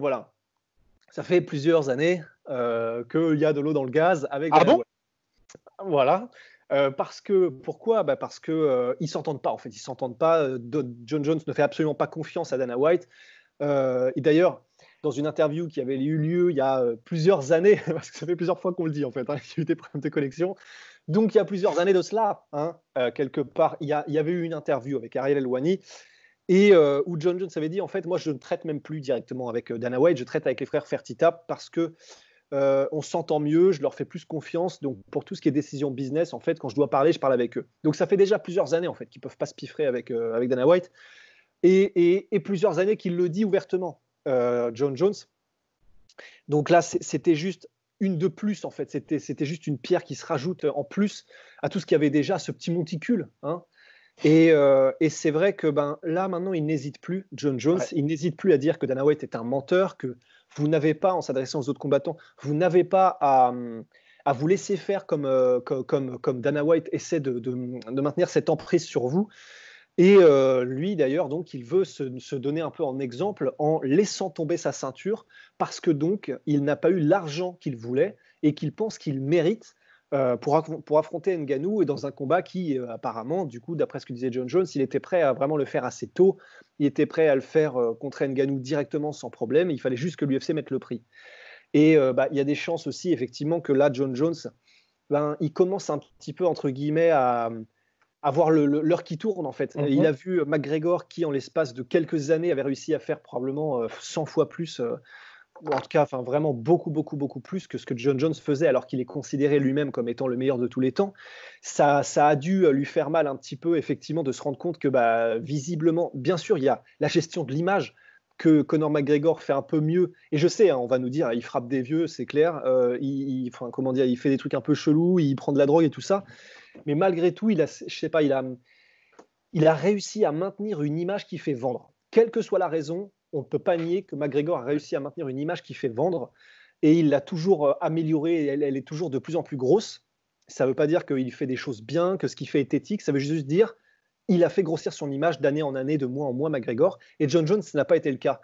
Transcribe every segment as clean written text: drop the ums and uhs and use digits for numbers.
voilà, ça fait plusieurs années qu'il y a de l'eau dans le gaz avec Ah Dana bon? White. Voilà. Pourquoi? Parce que ils s'entendent pas en fait. Ils s'entendent pas. John Jones ne fait absolument pas confiance à Dana White. Et d'ailleurs, dans une interview qui avait eu lieu il y a plusieurs années, parce que ça fait plusieurs fois qu'on le dit en fait, hein, il y a eu des problèmes de connexion. Donc il y a plusieurs années de cela, hein, quelque part, il y avait eu une interview avec Ariel Helwani et où John Jones avait dit en fait, moi je ne traite même plus directement avec Dana White, je traite avec les frères Fertitta parce que on s'entend mieux, je leur fais plus confiance. Donc, pour tout ce qui est décision business, en fait, quand je dois parler, je parle avec eux. Donc, ça fait déjà plusieurs années, en fait, qu'ils ne peuvent pas se piffrer avec Dana White. Et plusieurs années qu'il le dit ouvertement, John Jones. Donc là, c'était juste une de plus, en fait. C'était juste une pierre qui se rajoute en plus à tout ce qu'il y avait déjà, ce petit monticule. Hein. Et c'est vrai que là, maintenant, il n'hésite plus, John Jones, Ouais. il n'hésite plus à dire que Dana White est un menteur, que vous n'avez pas, en s'adressant aux autres combattants, vous n'avez pas à vous laisser faire comme Dana White essaie de maintenir cette emprise sur vous. Et lui, d'ailleurs, donc, il veut se donner un peu en exemple en laissant tomber sa ceinture parce que donc, il n'a pas eu l'argent qu'il voulait et qu'il pense qu'il mérite pour affronter Ngannou et dans un combat qui, apparemment, du coup, d'après ce que disait John Jones, il était prêt à vraiment le faire assez tôt. Il était prêt à le faire contre Ngannou directement sans problème. Il fallait juste que l'UFC mette le prix. Et il y a des chances aussi, effectivement, que là, John Jones, il commence un petit peu, entre guillemets, à voir l'heure qui tourne en fait. Il a vu McGregor qui, en l'espace de quelques années, avait réussi à faire probablement 100 fois plus, ou en tout cas, enfin vraiment beaucoup, beaucoup, beaucoup plus que ce que John Jones faisait, alors qu'il est considéré lui-même comme étant le meilleur de tous les temps. Ça a dû lui faire mal un petit peu, effectivement, de se rendre compte que, visiblement, bien sûr, il y a la gestion de l'image que Conor McGregor fait un peu mieux. Et je sais, hein, on va nous dire, il frappe des vieux, c'est clair. Comment dire, il fait des trucs un peu chelous, il prend de la drogue et tout ça. Mais malgré tout, je sais pas, il a réussi à maintenir une image qui fait vendre. Quelle que soit la raison, on ne peut pas nier que McGregor a réussi à maintenir une image qui fait vendre et il l'a toujours améliorée, elle est toujours de plus en plus grosse. Ça ne veut pas dire qu'il fait des choses bien, que ce qu'il fait est éthique, ça veut juste dire il a fait grossir son image d'année en année, de mois en mois, McGregor. Et John Jones, ça n'a pas été le cas.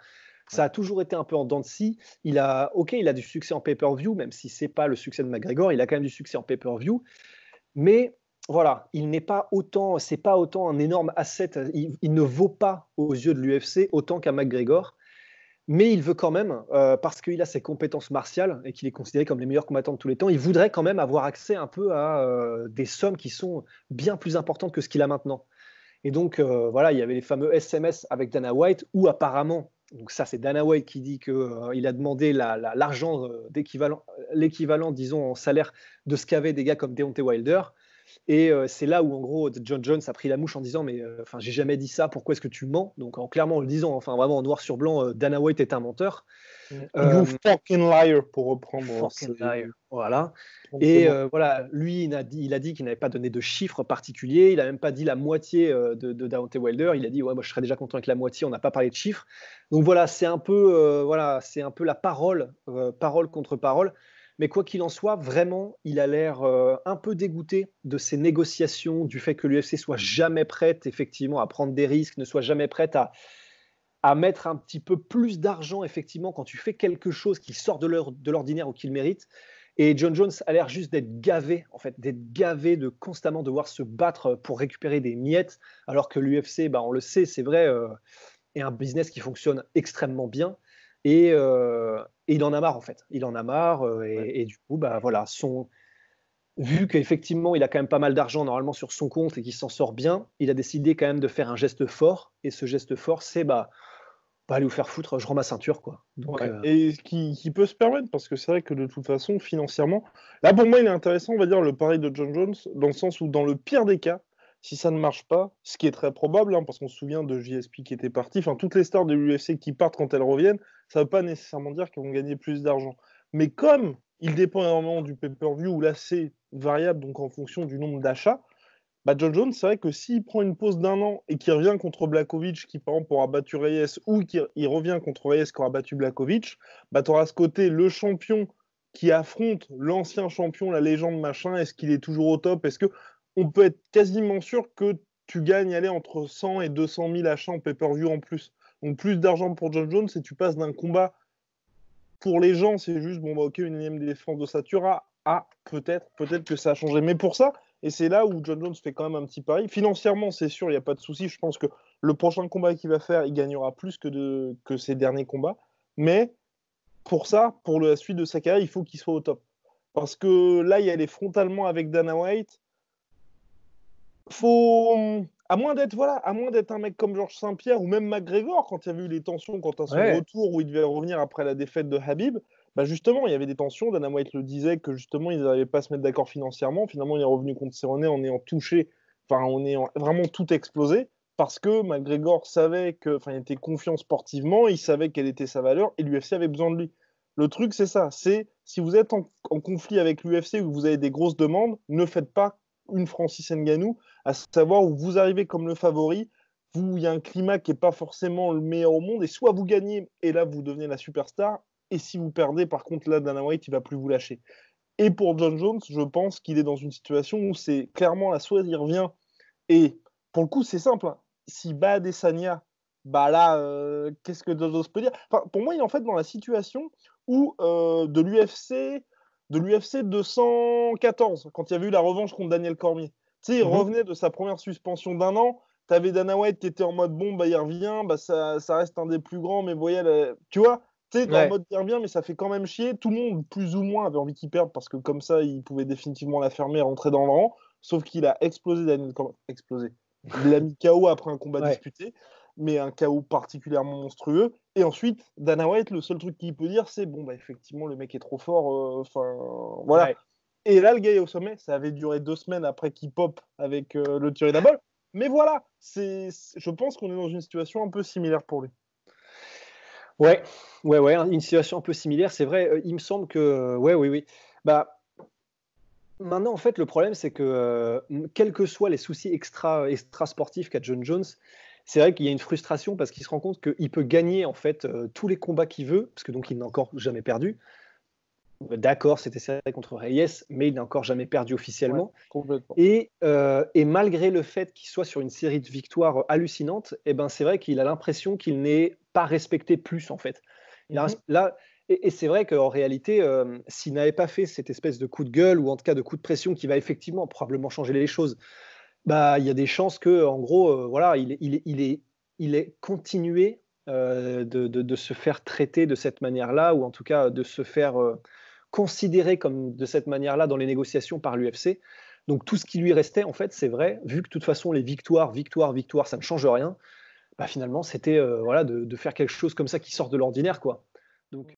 Ça a toujours été un peu en dents de scie. Il a du succès en pay-per-view, même si c'est pas le succès de McGregor, il a quand même du succès en pay-per-view. Mais voilà, il n'est pas autant, c'est pas autant un énorme asset. Il ne vaut pas aux yeux de l'UFC autant qu'un McGregor, mais il veut quand même, parce qu'il a ses compétences martiales et qu'il est considéré comme les meilleurs combattants de tous les temps, il voudrait quand même avoir accès un peu à des sommes qui sont bien plus importantes que ce qu'il a maintenant. Et donc voilà, il y avait les fameux SMS avec Dana White, où apparemment, donc ça c'est Dana White qui dit qu'il a demandé l'argent l'équivalent, disons, en salaire de ce qu'avaient des gars comme Deontay Wilder. Et c'est là où, en gros, John Jones a pris la mouche en disant mais j'ai jamais dit ça, pourquoi est-ce que tu mens? Donc clairement en le disant, enfin vraiment en noir sur blanc, Dana White est un menteur. You fucking liar, pour reprendre. Fucking liar. Voilà. Et Promptement. voilà, lui, il a dit qu'il n'avait pas donné de chiffres particuliers. Il n'a même pas dit la moitié de Deontay Wilder. Il a dit ouais, moi je serais déjà content avec la moitié. On n'a pas parlé de chiffres. Donc voilà, c'est un peu la parole, parole contre parole. Mais quoi qu'il en soit, vraiment, il a l'air un peu dégoûté de ces négociations, du fait que l'UFC soit jamais prête effectivement à prendre des risques, ne soit jamais prête à mettre un petit peu plus d'argent, effectivement, quand tu fais quelque chose qui sort de l'ordinaire ou qu'il mérite. Et John Jones a l'air juste d'être gavé, en fait, d'être gavé de constamment devoir se battre pour récupérer des miettes, alors que l'UFC, on le sait, c'est vrai, est un business qui fonctionne extrêmement bien. Et il en a marre, en fait. Il en a marre. Et du coup, voilà, vu qu'effectivement, il a quand même pas mal d'argent normalement sur son compte et qu'il s'en sort bien, il a décidé quand même de faire un geste fort. Et ce geste fort, c'est aller vous faire foutre, je rends ma ceinture, quoi. Donc, Et qui peut se permettre, parce que c'est vrai que de toute façon, financièrement, là pour moi, il est intéressant, on va dire, le pari de John Jones, dans le sens où, dans le pire des cas, si ça ne marche pas, ce qui est très probable, hein, parce qu'on se souvient de JSP qui était parti, enfin, toutes les stars de l'UFC qui partent quand elles reviennent, ça ne veut pas nécessairement dire qu'elles vont gagner plus d'argent. Mais comme il dépend énormément du pay-per-view, où là c'est variable, donc en fonction du nombre d'achats, John Jones, c'est vrai que s'il prend une pause d'un an et qu'il revient contre Blachowicz, qui par exemple aura battu Reyes, ou qu'il revient contre Reyes qui aura battu Blachowicz, tu auras ce côté le champion qui affronte l'ancien champion, la légende, machin. Est-ce qu'il est toujours au top? Est-ce que on peut être quasiment sûr que tu gagnes aller entre 100 et 200 000 achats en pay-per-view en plus? Donc plus d'argent pour John Jones et tu passes d'un combat pour les gens, c'est juste, bon, bah, ok, une énième défense de Satura. Ah, peut-être que ça a changé. Mais pour ça, et c'est là où John Jones fait quand même un petit pari. Financièrement, c'est sûr, il n'y a pas de souci. Je pense que le prochain combat qu'il va faire, il gagnera plus que ses derniers combats. Mais pour ça, pour la suite de sa carrière, il faut qu'il soit au top. Parce que là, il y a les frontalement avec Dana White. Faut, à moins d'être un mec comme Georges Saint-Pierre ou même McGregor, quand il y avait eu les tensions quant à son Ouais. retour où il devait revenir après la défaite de Habib, bah justement, il y avait des tensions. Dana White le disait que justement, ils n'arrivaient pas à se mettre d'accord financièrement. Finalement, il est revenu contre Cerrone en ayant touché, en ayant vraiment tout explosé. Parce que McGregor savait que, il était confiant sportivement, il savait quelle était sa valeur et l'UFC avait besoin de lui. Le truc, c'est ça. C'est si vous êtes en conflit avec l'UFC ou que vous avez des grosses demandes, ne faites pas une Francis Ngannou, à savoir où vous arrivez comme le favori, il y a un climat qui n'est pas forcément le meilleur au monde, et soit vous gagnez, et là vous devenez la superstar, et si vous perdez, par contre, là, Dana White, il va plus vous lâcher. Et pour John Jones, je pense qu'il est dans une situation où c'est clairement la soit il revient, et pour le coup, c'est simple, hein. Si bat Adesanya, bah là, qu'est-ce que John Jones peut dire? Pour moi, il est en fait dans la situation où de l'UFC 214, quand il y avait eu la revanche contre Daniel Cormier. Tu sais, il revenait de sa première suspension d'1 an. Tu avais Dana White qui était en mode bon, bah il revient, bah ça reste un des plus grands, mais voyez, tu vois, tu sais, en mode il revient, mais ça fait quand même chier. Tout le monde, plus ou moins, avait envie qu'il perde parce que comme ça, il pouvait définitivement la fermer et rentrer dans le rang. Sauf qu'il a explosé Daniel Cormier. Explosé. Il l'a mis KO après un combat disputé, mais un KO particulièrement monstrueux. Et ensuite, Dana White, le seul truc qu'il peut dire, c'est bon, bah effectivement, le mec est trop fort. Voilà. Ouais. Et là, le gars est au sommet. Ça avait duré 2 semaines après qu'il pop avec le Turinabol. Mais voilà, je pense qu'on est dans une situation un peu similaire pour lui. Ouais, une situation un peu similaire. C'est vrai, il me semble que, oui. Bah, maintenant, en fait, le problème, c'est que, quels que soient les soucis extra sportifs qu'a John Jones, c'est vrai qu'il y a une frustration parce qu'il se rend compte qu'il peut gagner, en fait, tous les combats qu'il veut, parce que donc il n'a encore jamais perdu. D'accord, c'était serré contre Reyes, mais il n'a encore jamais perdu officiellement. Ouais, complètement. Et malgré le fait qu'il soit sur une série de victoires hallucinantes, c'est vrai qu'il a l'impression qu'il n'est pas respecté plus, en fait. Là, et c'est vrai qu'en réalité, s'il n'avait pas fait cette espèce de coup de gueule, ou en tout cas de coup de pression qui va effectivement probablement changer les choses, bah, il y a des chances que, en gros, voilà, il est continué de se faire traiter de cette manière-là, ou en tout cas de se faire considérer comme de cette manière-là dans les négociations par l'UFC. Donc tout ce qui lui restait, en fait, c'est vrai, vu que de toute façon les victoires, ça ne change rien, bah, finalement c'était voilà, de faire quelque chose comme ça qui sort de l'ordinaire, quoi. Donc